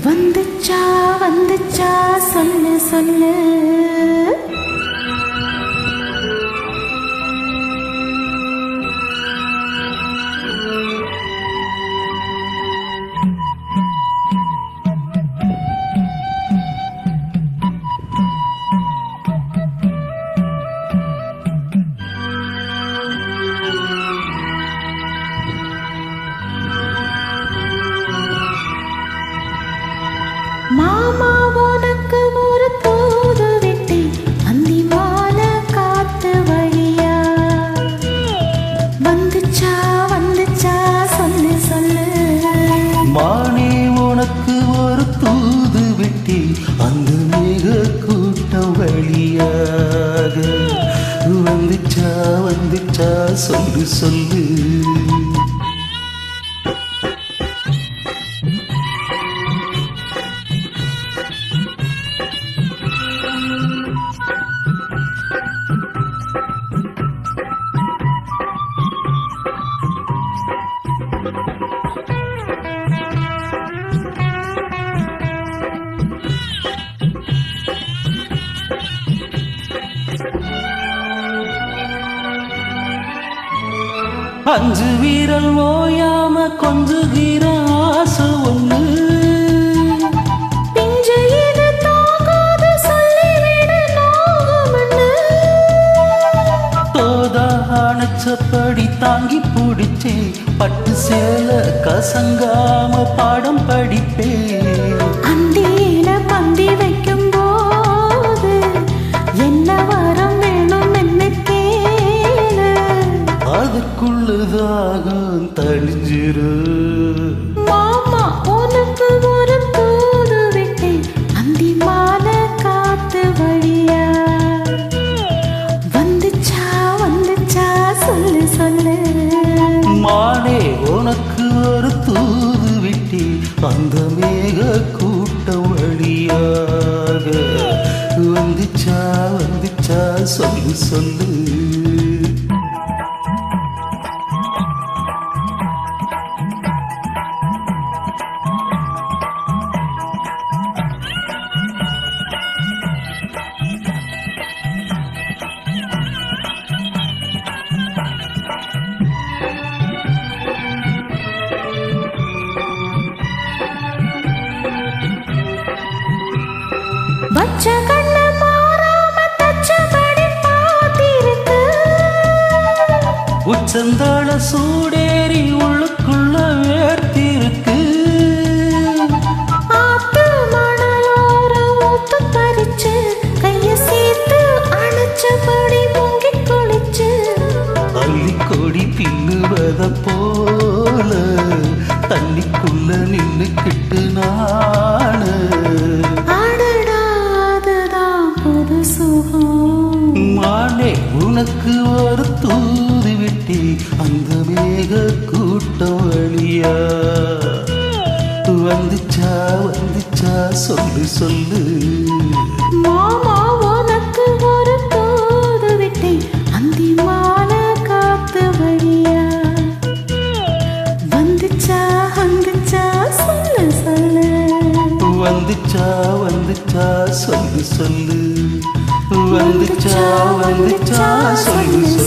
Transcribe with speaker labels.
Speaker 1: வந்துச்சா வந்துச்சா சொல்லு சொல்லு. மாமா உனக்கு ஒரு தூது விட்டு அந்தி மாலை காத்து வழியா. வந்துச்சா வந்துச்சா சொல்லு சொல்லு.
Speaker 2: மானே உனக்கு ஒரு தூது விட்டு அந்த மேக கூட்டம் வழியாக. வந்துச்சா வந்துச்சா சொல்லு சொல்லு. அஞ்சு வீரல் ஓயாம கொஞ்சுகிற ஆசை ஒண்ணு.
Speaker 1: பிஞ்சு இது தாங்காது சொல்லிவிடு நோகமண்ணு.
Speaker 2: தோதா அணைச்சபடி தாங்கி பிடிச்சே பட்டு சேல கசங்காம பாடம் படிப்பே.
Speaker 1: அண்டியில பந்தி வைக்கும் போது என்ன வரம் வேணும் என்ன கேளு.
Speaker 2: அதுக்குள்ளதாக தழிஞ்சிரு.
Speaker 1: மாமா உனக்கு ஒரு தூது விட்டு அந்தி மாலை காத்து வழியா. வந்துச்சா வந்துச்சா சொல்லு சொல்லு.
Speaker 2: மானே உனக்கு ஒரு தூது விட்டு அந்த மேக கூட்டம் வழியாக. வந்துச்சா வந்துச்சா சொல்லு சொல்லு.
Speaker 1: வச்ச கண்ண மாறாம தச்சபடி பாத்திருக்கு.
Speaker 2: உச்சந்தாள சூடேறி உள்ளுக்குள்ள வேர்த்திருக்கு.
Speaker 1: ஆத்து மணலோர ஊத்து பறிச்சு கைய சேர்த்து அணைச்சபடி பொங்கி குளிச்சு.
Speaker 2: அள்ளிக்கொடி பின்னுவத போல தண்ணிக்குள்ள நின்னுக்கிட்டு நானு. மானே உனக்கு ஒரு தூது விட்டு அந்த மேக கூட்டம் வழியா. வந்துச்சா வந்துச்சா சொல்லு சொல்லு.
Speaker 1: மாமா உனக்கு ஒரு தூது விட்டு அந்தி மாலை காத்து வழியா. வந்துச்சா வந்துச்சா சொல்லு சொல்லு.
Speaker 2: வந்துச்சா வந்துச்சா சொல்லு சொல்லு. வந்துச்சா வந்துச்சா சொல்லு சொல்லு.